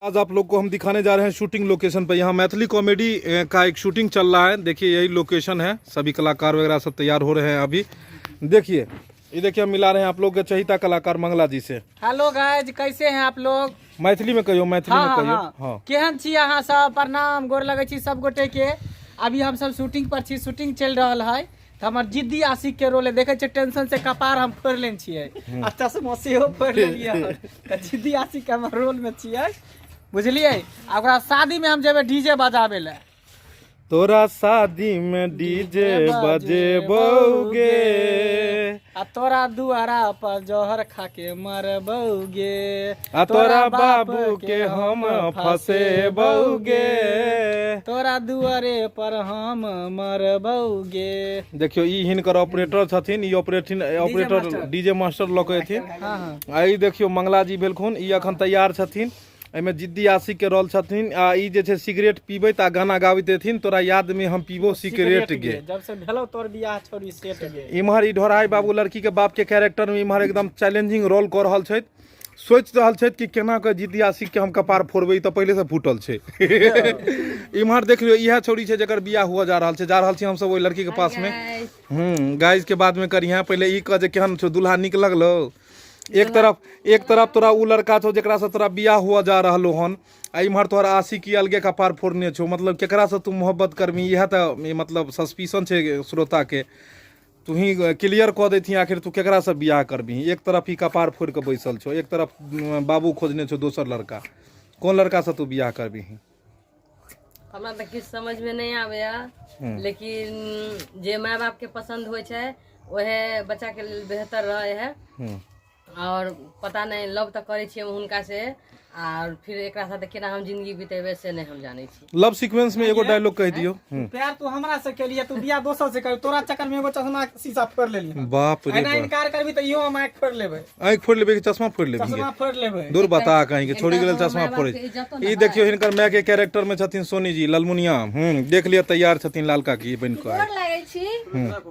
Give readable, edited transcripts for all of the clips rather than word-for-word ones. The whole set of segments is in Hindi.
आज आप लोग को हम दिखाने जा रहे हैं शूटिंग लोकेशन पर। यहाँ मैथिली कॉमेडी का एक शूटिंग चल रहा है। देखिए यही लोकेशन है, सभी कलाकार वगैरह सब तैयार हो रहे हैं अभी। देखिए ये देखिए हम मिला रहे हैं आप लोग के चहिता कलाकार मंगला जी से। हेलो गाइज, कैसे हैं आप लोग? मैथिली में कहियो, मैथिली में कहियो। हाँ। केहन छी अहाँ सब? प्रणाम, गोर लगै छी सब गोटे के। अभी हम सब शूटिंग पर छी, शूटिंग चल रहा है। तो हमार जिद्दी आशिक के रोल है, देखे छे टेंशन से कपार हम फोड़ लेन छिए, अच्छा से मसेहो फोड़ लेलिए। त जिद्दी आशिक के हम रोल में छिए, बुझलिए। ओकरा शादी में हम जेबे डीजे बजाबे ले। तोरा शादी में डीजे बजेबोगे, आ तोरा दुआरा पर जहर खा के मरबोगे, आ तोरा बाबू के हम फसेबोगे, तोरा दुआरे पर हम मरबोगे। देखियो ई हिनकर ऑपरेटर छथिन, ई ऑपरेटर डीजे मास्टर लऽ के एथिन। आ ई देखियो मंगला जी भेलखुन, ई अखन तैयार छथिन। एमे जिद्दी आशिक के रोल छथिन। आ ई जे छै सिगरेट पीबे ता गाना गाबैत एथिन, तोरा याद में हम पीबो सिगरेट गे। जब से भेलो तोर बियाह छोड़ी सेट गे। इम्हर ई ढोराई बाबू लड़की के बाप के कैरेक्टर में इम्हर एकदम चैलेंजिंग रोल कर रहल छै। सोच रहल छै कि केना के जिद्दी आशिक के हम कपार फोड़बै, तो पहले से फूटल छै। इम्हर देख लियो, इहा छोड़ी छै जेकर बियाह हुआ जा रहल छी हम सब ओई लड़की के पास में। गाइज के बाद में करिया, पहले ई कह जे केहन छौ, दुल्हा निक लगलो। एक तरफ तोरा उ लड़का छौ जेकरा से तोरा बियाह हुआ जा रहलो हन, आ इम्हर तोरा आशिकी अलगे कपार फोड़ने छौ। मतलब केकरा से तू मोहब्बत करबी, यह तो मतलब सस्पिशन छै श्रोता के। तू ही क्लियर कह देती आखिर तू केकरा से बियाह करबी। एक तरफ ही कपार फोड़ के बैसल छो, एक तरफ बाबू खोजने छो दोसर लड़का। कौन लड़का से तू बियाह करबी? हमरा तो किछ समझ में नहीं आवे, लेकिन जे माय बाप के पसंद होय छै वह बच्चा के लिए बेहतर रहे है। और पता नहीं लव तो करे छियै हुनका से, और फिर एकरा साथे केना हम जिंदगी बितेबे से नहीं हम जाने छी। लव सीक्वेंस में एगो डायलॉग कह दियो। प्यार तू हमरा से केलिए, तू बियाह दोसर से कर, तोरा चक्कर में एगो चश्मा शीशा फोड़ लेली। बाप रे बाप, इनकार करबी त इहो हम आंख फोड़ लेबै। आंख फोड़ लेबे कि चश्मा फोड़ लेबे? चश्मा फोड़ लेबै। दूर बता कहीं के छोड़ी गेल चश्मा फोड़े। ई देखियो हिनकर माय के कैरेक्टर में छथिन सोनी जी ललमुनिया। देख लिया तैयार छथिन लालका की बन के। गोर लागै छी।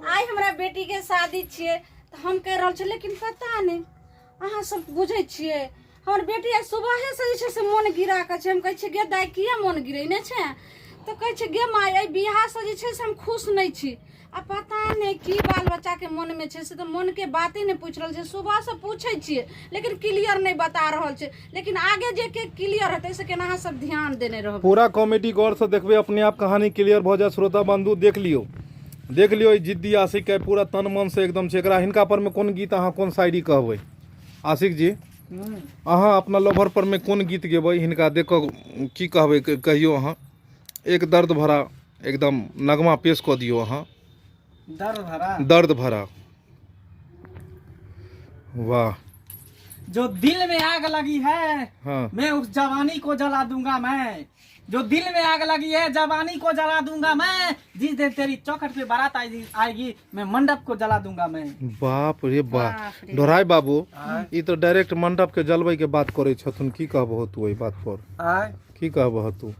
आइ हमरा बेटी के शादी छियै त हम कह रहल छी, लेकिन पता नहीं अहाँ सब बुझे छियै हमर बेटी आ सुबह से जे छै से मन गिरा के छै। हम कहै छी गे दाई किया मन गिरेने छै, तो कहै छै गे माय ए बियाह से जे छै से हम खुश नहीं छी। आ पता नहीं की बाल बच्चा के मन में छै से, तो मन के बातें नहीं पूछ रहल छै। सुबह से पूछे छियै लेकिन क्लियर नहीं बता रहल छै। लेकिन आगे जे के क्लियर हेतै से केना अहाँ सब ध्यान देने रहबै। पूरा कॉमेडी गौर से देखबे, अपने आप कहानी क्लियर भ जाए। श्रोता बंधु देख लियो ई जिद्दी आशिक के पूरा तन मन से एकदम से। एकरा हिनका पर में कोन गीत अहाँ कोन शायरी कहबै? आशिक जी अहाँ अपना लवर पर में कोन गीत गेबै? हिनका देखो की कहबै, कहियो अहाँ एक दर्द भरा एकदम नगमा पेश कऽ दियो अहाँ। दर्द भरा। वाह। जो दिल में आग लगी है, हाँ। मैं उस जवानी को जला दूंगा मैं। जो दिल में आग लगी है, जवानी को जला दूंगा मैं। जिस दिन तेरी चौखट पे बारात आएगी, मैं मंडप को जला दूंगा मैं। बाप रे बाप। ढोराई बाबू ई तो डायरेक्ट मंडप के जलबै के बात करे छथुन। की कहबो तू ओई बात पर? की कहबो तू?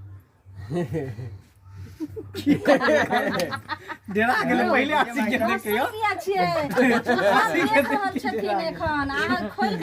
डेरा गेले पहले आशिक के देखियो।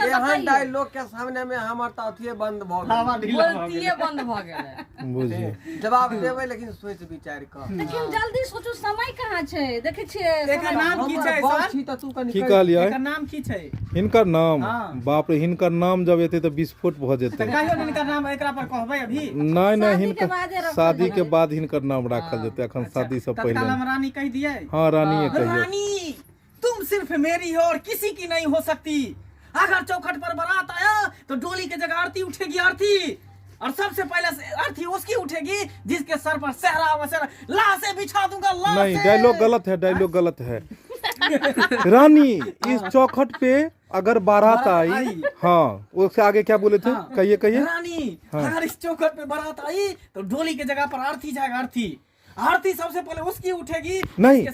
एहन डायलॉग के सामने में हमर त अथिए बंद भ गेल, बोलतिए बंद भ गेलै। बुझिए जवाब देबै लेकिन सोच विचार क। लेकिन जल्दी सोचू, समय कहाँ छै? देखे छियै एकर नाम की छै बात सर? छी त तू कनी की कहलियै? एकर नाम की छै? हिनकर नाम? हाँ। बाप रे, हिनकर नाम जब एते तो विस्फोट भ जेते। कहियो इनकर नाम एकरा पर कहबै अभी? नहीं शादी के हिनकर बादे रखल शादी के बाद हिनकर नाम राखल जेते, अखन शादी से पहले। तत्काल हम रानी कह दिए। हाँ रानी है कहियो। रानी तुम सिर्फ मेरी हो और किसी की नहीं हो सकती। अगर चौखट पर बारात आया तो डोली की जगह आरती उठेगी, आरती। और सबसे पहले आरती उसकी उठेगी जिसके सर पर सहरा वसरा लाशें बिछा दूंगा। नहीं, डायलॉग गलत है, डायलॉग गलत है। रानी इस चौखट पे अगर बारात आई, हाँ उससे आगे क्या बोले थे? कहिए कहिए। रानी अगर इस चौखट पे बारात आई तो डोली की जगह पर आरती जाएगा, आरती। आरती सबसे पहले उसकी उठेगी। नहीं,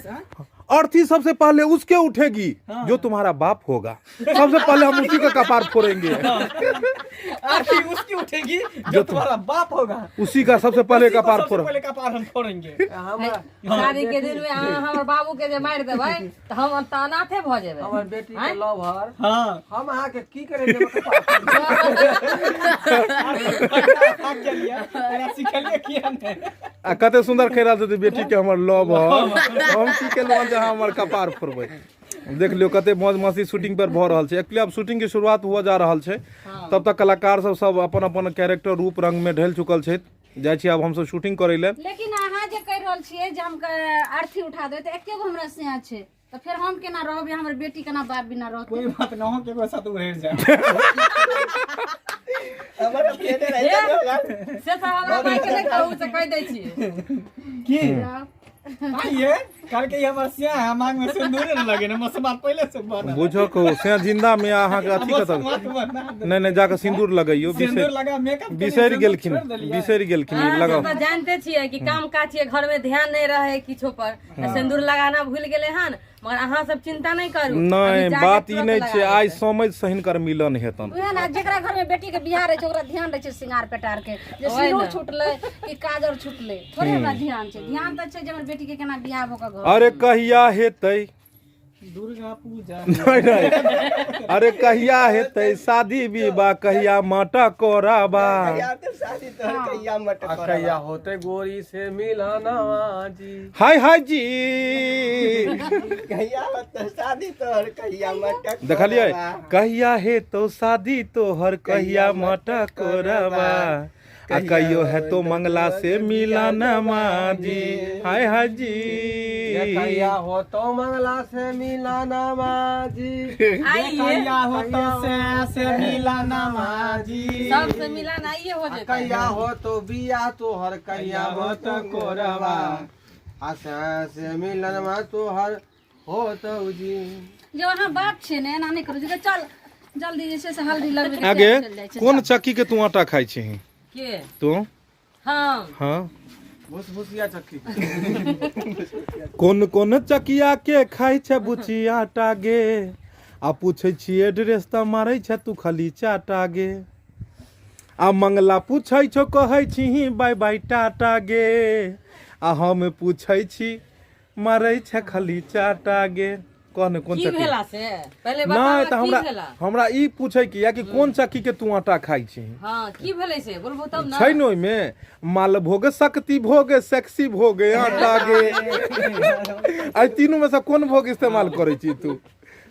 अर्थी सबसे पहले उसके उठेगी जो तुम्हारा बाप होगा। सबसे पहले हम उसी का कपार फोड़ेंगे। आखिर उसकी उठेगी जो तुम्हारा बाप होगा, उसी का सबसे पहले उसी को कपार सबसे फोड़। पहले कपार हम फोड़ेंगे। शादी के दिन में अहाँ हमर बाबू के जे मारि देबै तऽ हम अनाथे भऽ जेबै। हमार बेटी के लवर हाँ हम अहाँ के की करे देब कपार सिखलिए किया नहीं। आ कते सुंदर खेला देते बेटी के हमर लव हम की केलहुँ जे हमर कपार फोड़बै। देख लियो कते मौज मस्ती शूटिंग पर भऽ रहल छै। एक्चुअली अब शूटिंग के शुरुआत हुआ जा रहल छै, तब तक कलाकार सब अपन अपन कैरेक्टर रूप रंग में ढल चुकल छै। जाइ छी आब हमसब शूटिंग करै ले। लेकिन अहाँ जे कहि रहल छियै जे हम अर्थी उठा देबै तऽ एके गो हमरा सेहा छै, तऽ फिर हम केना रहब, हमर बेटी केना बाप बिना रहत? कोई बात ना हो के को साथ उड़ जाए। हमारा पेटे रह जाएगा से सब हमरा भाई के नहि कहू से कहि दै छी की आइए कल के हमर सिया मांग में सिंदूर न लगे न मसमात पहले से बना बुझो को से जिंदा में अहाँ के अथी कत नहीं जाके सिंदूर लगाइयो। सिंदूर लगा मेकअप बिसरि गेलखिन लगाओ। तो जानते छियै कि काम काज छियै, घर में ध्यान नहीं रहे किछो पर, सिंदूर लगाना भूल गेले हन। मगर अहाँ सब चिंता नहीं करू। नहीं बात ई नहीं छै, आइ समझ से हिनकर मिलन हेतन। उहे ना जेकरा घर में बेटी के बियाह रहे छै ओकरा ध्यान रहे छै सिंगार पेटार के, जे सिंदूर छूटले कि काजर छूटले, थोड़े हमरा ध्यान छै। ध्यान त छै जे हमर बेटी के केना बियाह भो के घर। अरे कहिया हेतै दुर्गा पूजा नहीं अरे कहिया हेतै शादी विवाह, कहिया माटा कोराबा। कहिया होते गोरी से मिलाना जी। हाय हाय जी कहिया होते शादी तोहर, कहिया मटक देखलिए कहिया हेतौ शादी तोहर, कहिया माटा कोराबा। आ कहियो है तो मंगला से मिलाना माजी। हाय हाय जी कहिया हो तो मंगला से मिलाना माजी। कहिया हो तो से मिलाना माजी। सबसे मिलन आइए हो जेतै। कहिया हो तो बिया तोहर, कहिया हो तो कोरवा। आशा से मिलन मा तोहर हो तो जी। जो वहां बात छै ने एना नहीं करू जे चल जल्दी जैसे से हल्दी लगबे के आगे चल जाय छै। कोन चक्की के तू आटा खाइ छी के तू? हाँ हाँ भुसभुसिया चक्की कोन कोन चकिया के खाइ छै बुचिया आटा गे? आ पूछै छियै ड्रेस त मारै छै तू खाली चाटा गे। आ मंगला पूछै छौ कहै छी बाय बाय टाटा गे। आ हम पूछै छी मारै छै खाली चाटा गे। कोन कोन की चक्की? भेला से पहले नहीं बताओ तो की भेला। हमरा ई पूछे की कि कोन चक्की के तू आटा खाइ छी? हाँ की भेलै से बोलबो तब ना। छै न ओइमे मालभोग, शक्ति भोग, सेक्सी भोग, आटा गे। आई तीनों में से कोन भोग इस्तेमाल करे छी तू?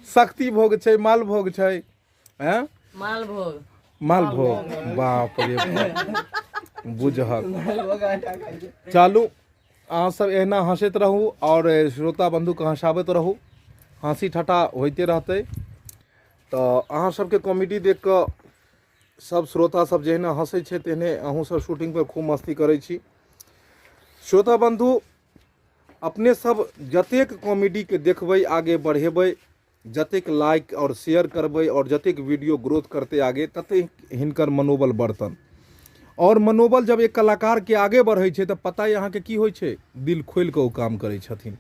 शक्ति भोग छै, मालभोग छै, हैं? मालभोग मालभोग बाप रे बाप बुझहक। चालू अहाँ सब एहना हंसैत रहू और श्रोता बंधु के हंसाबैत रहू, हंसी ठट्ठा होते रहते। तो अहाँ सबके कॉमेडी देख कऽ सब श्रोता सब जहने हंसै छै तेहने अहूँ सब शूटिंग पर खूब मस्ती करै छी। श्रोता बंधु अपने सब जतेक कॉमेडी के देखबै, आगे बढ़ेबै, जतेक लाइक और शेयर करबै और जतेक वीडियो ग्रोथ करते आगे, ततेक हिनकर मनोबल बढ़तन। और मनोबल जब एक कलाकार के आगे बढ़ै छै तऽ पता है अहाँके की होइ छै, दिल खोलि कऽ ओ काम करै छथिन।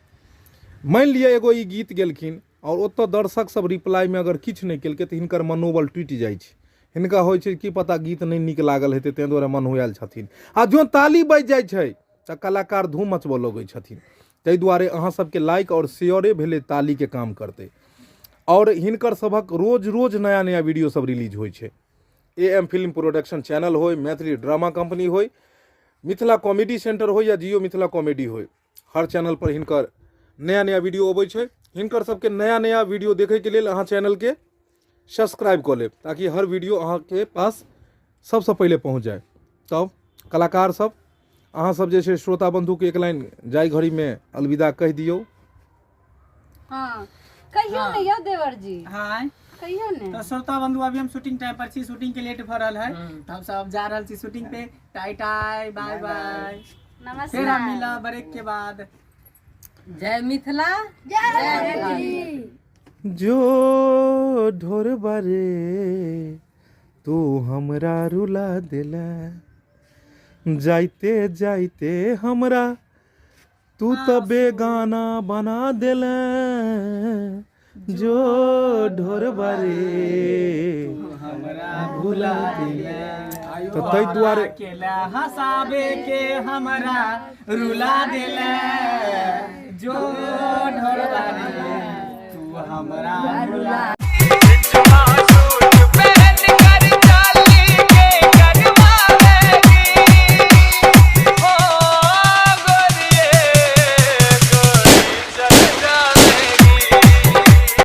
मान लिअ एगो ई गीत गेलखिन और ओतऽ दर्शक सब रिप्लाई में अगर किछु नहीं केलकै तऽ हिनकर मनोबल टूटि जाइ छै। हिनका होइ छै कि पता गीत नहीं नीक लागल हेतै ताहि दुआरे मन हुआयल छथिन। आ जो ताली बजि जाइ छै तऽ कलाकार धूम मचबऽ लगै छथिन। ताहि दुआरे अहाँ सबके लाइक और शेयरे भेलै ताली के काम करतै। और हिनकर सबक रोज रोज नया नया वीडियो सब रिलीज होइ छै। AM फिल्म प्रोडक्शन चैनल होय, मैथिली ड्रामा कंपनी होय, मिथिला कॉमेडी सेंटर होय या जियो मिथिला कॉमेडी होय, हर चैनल पर हिनकर नया नया वीडियो अबै छै। हिनकर सबके नया नया वीडियो देखे के लेल अहाँ चैनल के सब्सक्राइब कऽ लेब ताकि हर वीडियो अहाँ के पास सबसे पहले पहुँच जाए। तब कलाकार सब अहाँ सब जे छै श्रोता बंधु के एक लाइन जाय घड़ी में अलविदा कह दियौ। हां कहियो ने यौ देवर जी, हाँ कहियो ने। तो श्रोता बंधु अभी हम शूटिंग टाइम पर छी, शूटिंग के लेट भ रहल है, तब सब जा रहल छी शूटिंग पे। टाई टाई बाय बाय, फिर हम नमस्कार। मिला ब्रेक के बाद। जय मिथिला जय जो ढोर बारे तू हमरा रुला देला, जाइते जाइते हमरा तू तो बेगाना बना देले जो ढोर बारे भुला दिले तो तै दुआरे केला हंसाबे के हमरा रुला दिले जो ढोरबारे तू हमरा रुला